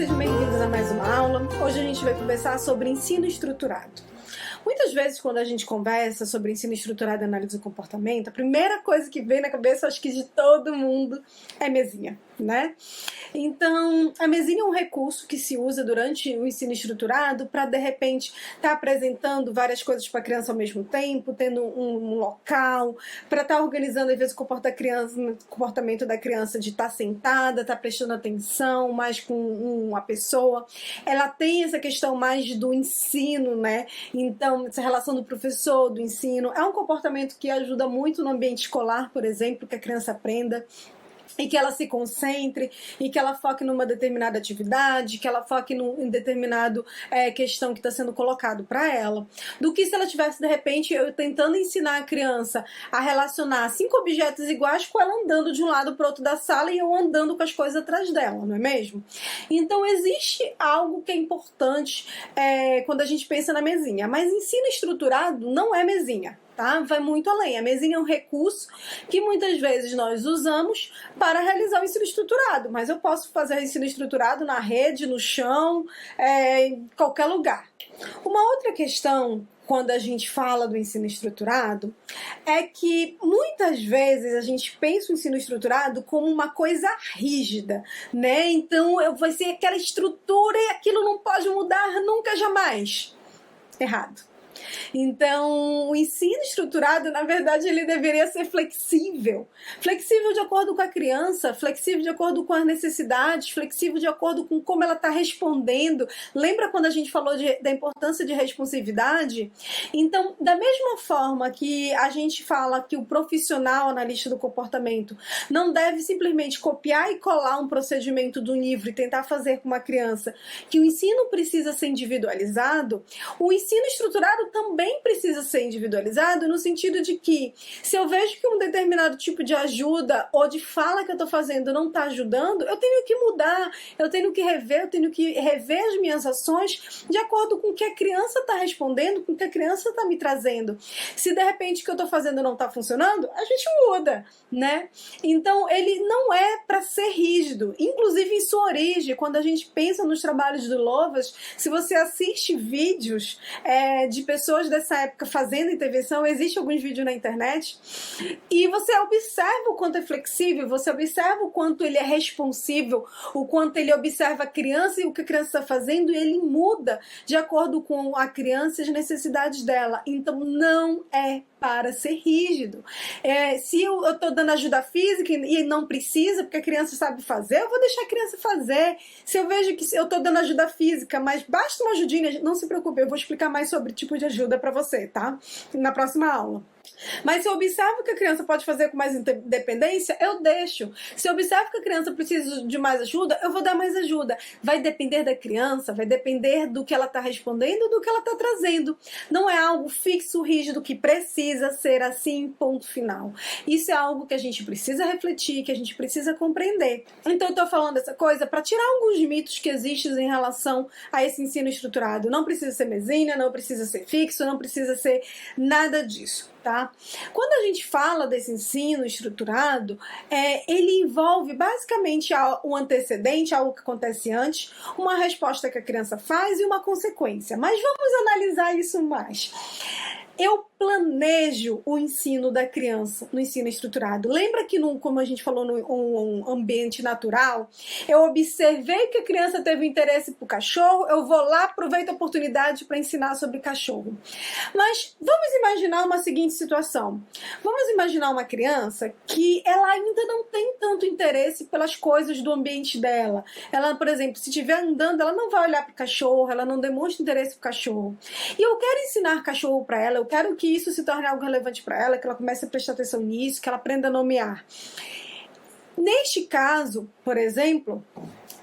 sejam bem-vindos a mais uma aula. Hoje a gente vai conversar sobre ensino estruturado. Muitas vezes, quando a gente conversa sobre ensino estruturado e análise do comportamento, a primeira coisa que vem na cabeça, acho que de todo mundo, é mesinha, né? Então, a mesinha é um recurso que se usa durante o ensino estruturado para, de repente, estar apresentando várias coisas para a criança ao mesmo tempo, tendo um local, para estar organizando, às vezes, o comportamento da criança de estar sentada, estar prestando atenção mais com uma pessoa. Ela tem essa questão mais do ensino, né? Então, essa relação do professor, do ensino, é um comportamento que ajuda muito no ambiente escolar, por exemplo, que a criança aprenda e que ela se concentre, e que ela foque numa determinada atividade, que ela foque em determinado questão que está sendo colocado para ela, do que se ela tivesse, de repente, eu tentando ensinar a criança a relacionar 5 objetos iguais com ela andando de um lado para o outro da sala e eu andando com as coisas atrás dela, não é mesmo? Então, existe algo que é importante quando a gente pensa na mesinha, mas ensino estruturado não é mesinha. Tá? Vai muito além. A mesinha é um recurso que muitas vezes nós usamos para realizar o ensino estruturado, mas eu posso fazer ensino estruturado na rede, no chão, em qualquer lugar. Uma outra questão, quando a gente fala do ensino estruturado, é que muitas vezes a gente pensa o ensino estruturado como uma coisa rígida, né? Então vai ser aquela estrutura e aquilo não pode mudar nunca, jamais. Errado. Então, o ensino estruturado, na verdade, ele deveria ser flexível. Flexível de acordo com a criança, flexível de acordo com as necessidades, flexível de acordo com como ela está respondendo. Lembra quando a gente falou da importância de responsividade? Então, da mesma forma que a gente fala que o profissional analista do comportamento não deve simplesmente copiar e colar um procedimento do livro e tentar fazer com uma criança, que o ensino precisa ser individualizado, o ensino estruturado também precisa ser individualizado no sentido de que se eu vejo que um determinado tipo de ajuda ou de fala que eu estou fazendo não está ajudando, eu tenho que mudar, eu tenho que rever as minhas ações de acordo com o que a criança está respondendo, com o que a criança está me trazendo. Se de repente o que eu estou fazendo não está funcionando, a gente muda, né? Então ele não é para ser rígido, inclusive em sua origem, quando a gente pensa nos trabalhos do Lovaas, se você assiste vídeos de pessoas dessa época fazendo intervenção, existem alguns vídeos na internet, e você observa o quanto é flexível, você observa o quanto ele é responsível, o quanto ele observa a criança e o que a criança está fazendo, e ele muda de acordo com a criança e as necessidades dela. Então não é para ser rígido. Se eu estou dando ajuda física e não precisa, porque a criança sabe fazer, eu vou deixar a criança fazer. Se eu vejo que eu estou dando ajuda física, mas basta uma ajudinha, não se preocupe, eu vou explicar mais sobre tipo de ajuda para você, tá? Na próxima aula. Mas se eu observo que a criança pode fazer com mais independência, eu deixo. Se eu observo que a criança precisa de mais ajuda, eu vou dar mais ajuda. Vai depender da criança, vai depender do que ela está respondendo, do que ela está trazendo. Não é algo fixo, rígido, que precisa ser assim, ponto final. Isso é algo que a gente precisa refletir, que a gente precisa compreender. Então eu estou falando essa coisa para tirar alguns mitos que existem em relação a esse ensino estruturado. Não precisa ser mesinha, não precisa ser fixo, não precisa ser nada disso. Tá? Quando a gente fala desse ensino estruturado, ele envolve basicamente um antecedente, algo que acontece antes, uma resposta que a criança faz e uma consequência. Mas vamos analisar isso mais. Eu planejo o ensino da criança no ensino estruturado. Lembra que, como a gente falou, no ambiente natural, eu observei que a criança teve interesse por cachorro, eu vou lá, aproveito a oportunidade para ensinar sobre cachorro. Mas vamos imaginar uma seguinte situação. Vamos imaginar uma criança que ela ainda não tem tanto interesse pelas coisas do ambiente dela. Ela, por exemplo, se estiver andando, ela não vai olhar para o cachorro, ela não demonstra interesse por cachorro. E eu quero ensinar cachorro para ela, eu quero que isso se torne algo relevante para ela, que ela comece a prestar atenção nisso, que ela aprenda a nomear. Neste caso, por exemplo,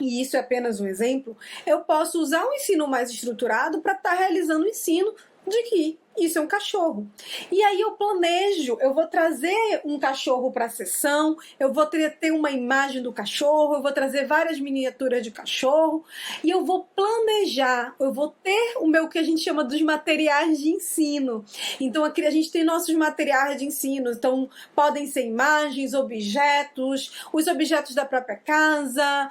e isso é apenas um exemplo, eu posso usar um ensino mais estruturado para estar realizando o ensino de que Isso é um cachorro. E aí eu planejo, eu vou trazer um cachorro para a sessão, eu vou ter uma imagem do cachorro, eu vou trazer várias miniaturas de cachorro e eu vou planejar, eu vou ter o meu que a gente chama dos materiais de ensino. Então aqui a gente tem nossos materiais de ensino, então podem ser imagens, objetos, os objetos da própria casa,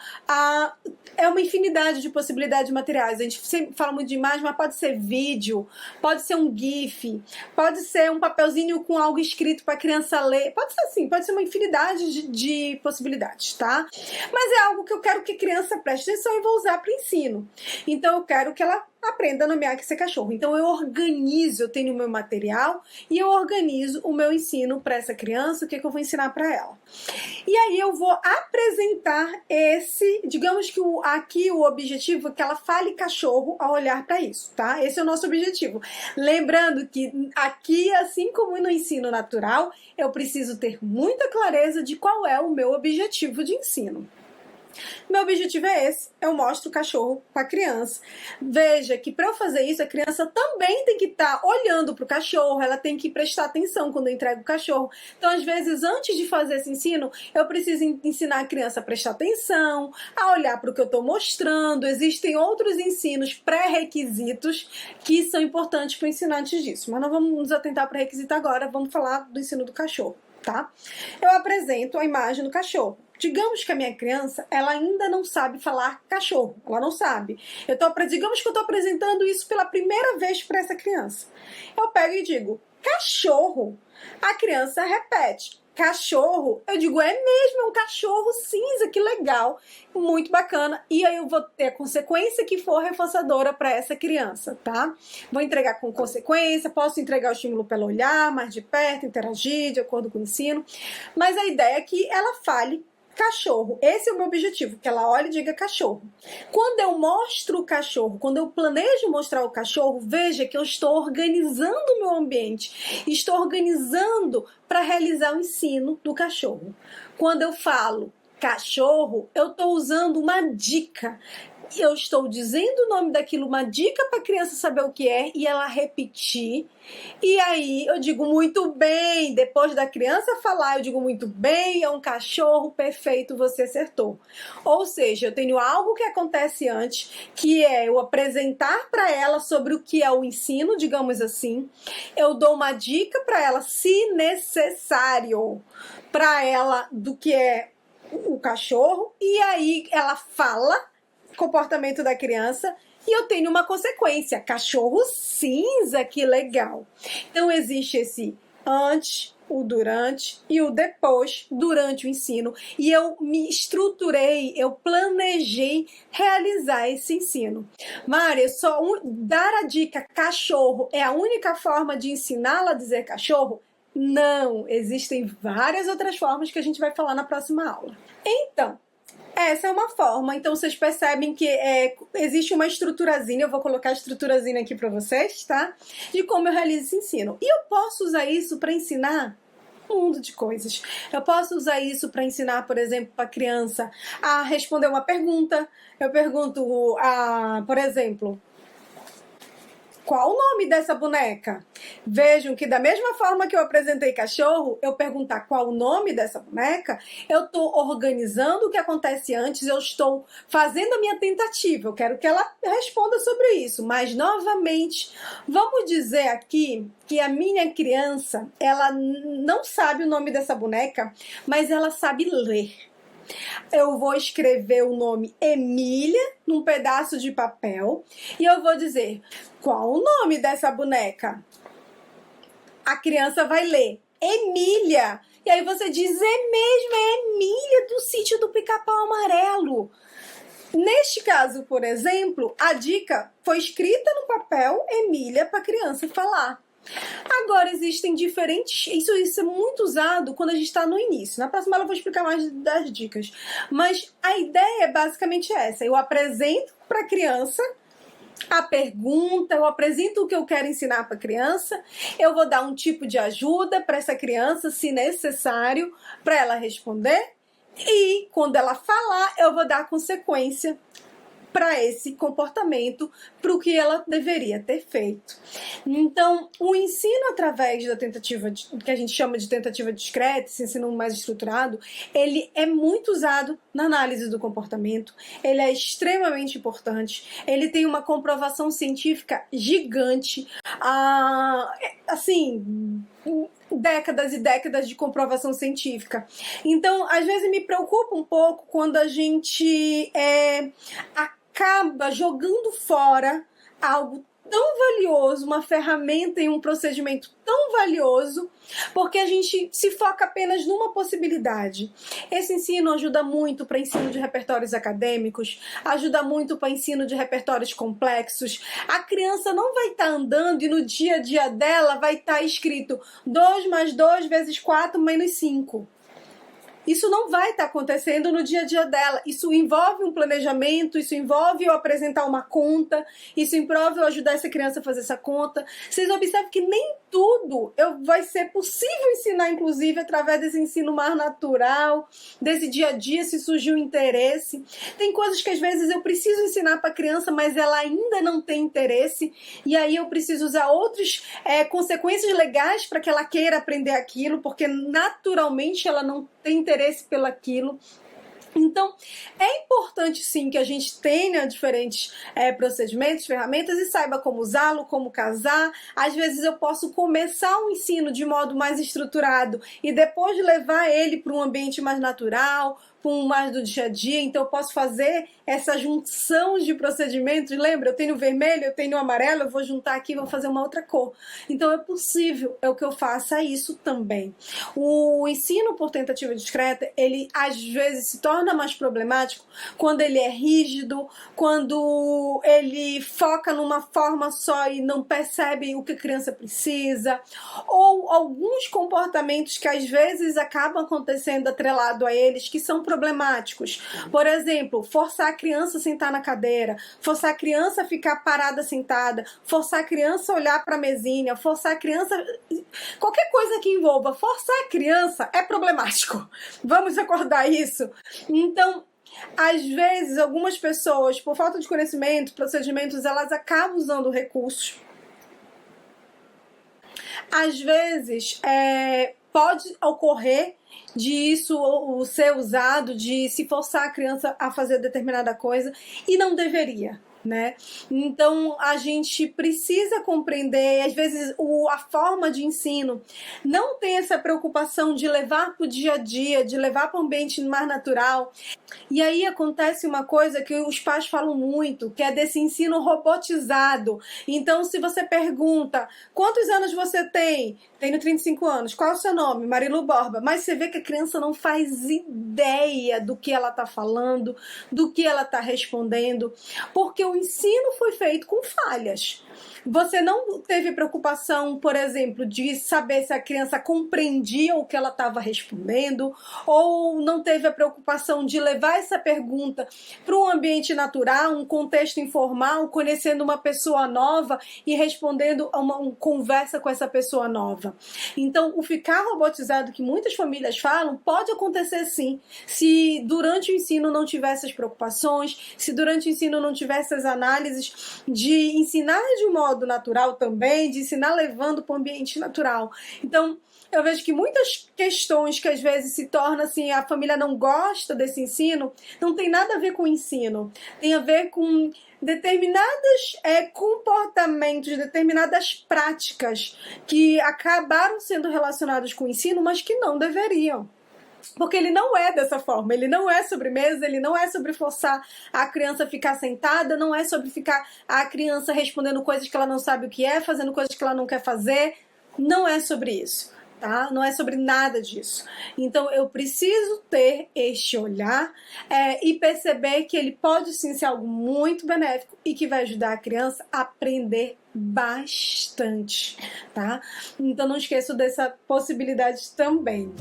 é uma infinidade de possibilidades de materiais. A gente sempre fala muito de imagem, mas pode ser vídeo, pode ser um GIF, pode ser um papelzinho com algo escrito para a criança ler, pode ser assim, pode ser uma infinidade de possibilidades, tá? Mas é algo que eu quero que a criança preste atenção e vou usar para ensino. Então eu quero que ela aprenda a nomear esse cachorro. Então eu organizo, eu tenho o meu material e eu organizo o meu ensino para essa criança, o que eu vou ensinar para ela. E aí eu vou apresentar digamos que aqui o objetivo é que ela fale cachorro ao olhar para isso, tá? Esse é o nosso objetivo. Lembrando que aqui, assim como no ensino natural, eu preciso ter muita clareza de qual é o meu objetivo de ensino. Meu objetivo é esse, eu mostro o cachorro para a criança. Veja que para eu fazer isso, a criança também tem que estar olhando para o cachorro, ela tem que prestar atenção quando eu entrego o cachorro. Então, às vezes, antes de fazer esse ensino, eu preciso ensinar a criança a prestar atenção, a olhar para o que eu estou mostrando. Existem outros ensinos pré-requisitos que são importantes para o ensinante disso, mas não vamos nos atentar para requisito agora, vamos falar do ensino do cachorro, tá? Eu apresento a imagem do cachorro. Digamos que a minha criança, ela ainda não sabe falar cachorro, ela não sabe. Digamos que eu estou apresentando isso pela primeira vez para essa criança. Eu pego e digo, cachorro. A criança repete, cachorro. Eu digo, é mesmo, é um cachorro cinza, que legal, muito bacana. E aí eu vou ter a consequência que for reforçadora para essa criança, tá? Vou entregar com consequência, posso entregar o estímulo para ela olhar mais de perto, interagir de acordo com o ensino. Mas a ideia é que ela fale cachorro. Esse é o meu objetivo, que ela olhe e diga cachorro. Quando eu mostro o cachorro, quando eu planejo mostrar o cachorro, veja que eu estou organizando o meu ambiente, estou organizando para realizar o ensino do cachorro. Quando eu falo cachorro, eu estou usando uma dica. Eu estou dizendo o nome daquilo, uma dica para a criança saber o que é e ela repetir. E aí eu digo muito bem, depois da criança falar, eu digo muito bem, é um cachorro perfeito, você acertou. Ou seja, eu tenho algo que acontece antes, que é eu apresentar para ela sobre o que é o ensino, digamos assim. Eu dou uma dica para ela, se necessário, para ela do que é o cachorro, e aí ela fala comportamento da criança e eu tenho uma consequência, cachorro cinza, que legal. Então existe esse antes, o durante e o depois, durante o ensino, e eu me estruturei, eu planejei realizar esse ensino. Mária, dar a dica cachorro é a única forma de ensiná-la a dizer cachorro? Não, existem várias outras formas que a gente vai falar na próxima aula. Então, essa é uma forma, então vocês percebem que existe uma estruturazinha, eu vou colocar a estruturazinha aqui para vocês, tá? De como eu realizo esse ensino. E eu posso usar isso para ensinar um mundo de coisas. Eu posso usar isso para ensinar, por exemplo, para a criança a responder uma pergunta. Eu pergunto, por exemplo, qual o nome dessa boneca? Vejam que da mesma forma que eu apresentei cachorro, eu perguntar qual o nome dessa boneca, eu estou organizando o que acontece antes, eu estou fazendo a minha tentativa, eu quero que ela responda sobre isso. Mas, novamente, vamos dizer aqui que a minha criança, ela não sabe o nome dessa boneca, mas ela sabe ler. Eu vou escrever o nome Emília num pedaço de papel e eu vou dizer qual o nome dessa boneca. A criança vai ler Emília. E aí você diz, é mesmo, é Emília do Sítio do Pica-Pau Amarelo. Neste caso, por exemplo, a dica foi escrita no papel Emília para a criança falar. Agora, existem diferentes... Isso é muito usado quando a gente está no início. Na próxima aula eu vou explicar mais das dicas. Mas a ideia é basicamente essa. Eu apresento para a criança a pergunta, eu apresento o que eu quero ensinar para a criança, eu vou dar um tipo de ajuda para essa criança, se necessário, para ela responder. E quando ela falar, eu vou dar a consequência para esse comportamento, para o que ela deveria ter feito. Então, o ensino através da tentativa, que a gente chama de tentativa discreta, esse ensino mais estruturado, ele é muito usado na análise do comportamento, ele é extremamente importante, ele tem uma comprovação científica gigante, assim, décadas e décadas de comprovação científica. Então, às vezes me preocupa um pouco quando a gente acaba jogando fora algo tão valioso, uma ferramenta e um procedimento tão valioso, porque a gente se foca apenas numa possibilidade. Esse ensino ajuda muito para ensino de repertórios acadêmicos, ajuda muito para ensino de repertórios complexos. A criança não vai estar andando e no dia a dia dela vai estar escrito 2 mais 2 vezes 4 menos 5. Isso não vai estar acontecendo no dia a dia dela. Isso envolve um planejamento, isso envolve eu apresentar uma conta, isso envolve eu ajudar essa criança a fazer essa conta. Vocês observam que nem tudo vai ser possível ensinar, inclusive, através desse ensino mais natural, desse dia a dia, se surgir um interesse. Tem coisas que às vezes eu preciso ensinar para a criança, mas ela ainda não tem interesse, e aí eu preciso usar outras consequências legais para que ela queira aprender aquilo, porque naturalmente ela não tem interesse pelaquilo. Então, é importante sim que a gente tenha diferentes procedimentos, ferramentas e saiba como usá-lo, como casar. Às vezes eu posso começar o ensino de modo mais estruturado e depois levar ele para um ambiente mais natural, para um mais do dia a dia. Então eu posso fazer essa junção de procedimentos. Lembra, eu tenho o vermelho, eu tenho o amarelo, eu vou juntar aqui e vou fazer uma outra cor. Então é possível que eu faça isso também. O ensino por tentativa discreta, ele às vezes se torna mais problemático quando ele é rígido, quando ele foca numa forma só e não percebe o que a criança precisa, ou alguns comportamentos que às vezes acabam acontecendo atrelado a eles, que são problemáticos. Por exemplo, forçar a criança a sentar na cadeira, forçar a criança a ficar parada sentada, forçar a criança a olhar para a mesinha, forçar a criança... Qualquer coisa que envolva forçar a criança é problemático. Vamos acordar isso? Então, às vezes, algumas pessoas, por falta de conhecimento, procedimentos, elas acabam usando recursos. Às vezes, pode ocorrer de isso ser usado, de se forçar a criança a fazer determinada coisa, e não deveria, né? Então a gente precisa compreender, às vezes a forma de ensino não tem essa preocupação de levar para o dia a dia, de levar para um ambiente mais natural, e aí acontece uma coisa que os pais falam muito, que é desse ensino robotizado. Então se você pergunta, quantos anos você tem? Tenho 35 anos. Qual é o seu nome? Marilu Borba. Mas você vê que a criança não faz ideia do que ela está falando, do que ela está respondendo, porque o ensino foi feito com falhas. Você não teve preocupação, por exemplo, de saber se a criança compreendia o que ela estava respondendo, ou não teve a preocupação de levar essa pergunta para um ambiente natural, um contexto informal, conhecendo uma pessoa nova e respondendo a uma conversa com essa pessoa nova. Então, o ficar robotizado que muitas famílias falam pode acontecer sim, se durante o ensino não tiver essas preocupações, se durante o ensino não tiver essas análises de ensinar de um modo natural também, de ensinar levando para o ambiente natural. Então, eu vejo que muitas questões que às vezes se tornam assim, a família não gosta desse ensino, não tem nada a ver com o ensino, tem a ver com determinados comportamentos, determinadas práticas que acabaram sendo relacionados com o ensino, mas que não deveriam. Porque ele não é dessa forma, ele não é sobre mesa, ele não é sobre forçar a criança a ficar sentada, não é sobre ficar a criança respondendo coisas que ela não sabe o que é, fazendo coisas que ela não quer fazer, não é sobre isso. Tá? Não é sobre nada disso. Então eu preciso ter este olhar e perceber que ele pode sim ser algo muito benéfico e que vai ajudar a criança a aprender bastante, tá? Então não esqueça dessa possibilidade também.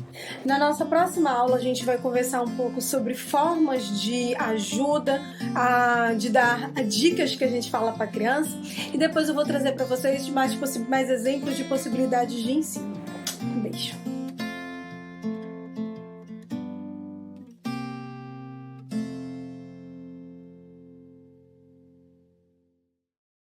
Na nossa próxima aula a gente vai conversar um pouco sobre formas de ajuda, de dar dicas que a gente fala para a criança, e depois eu vou trazer para vocês mais exemplos de possibilidades de ensino. Um beijo.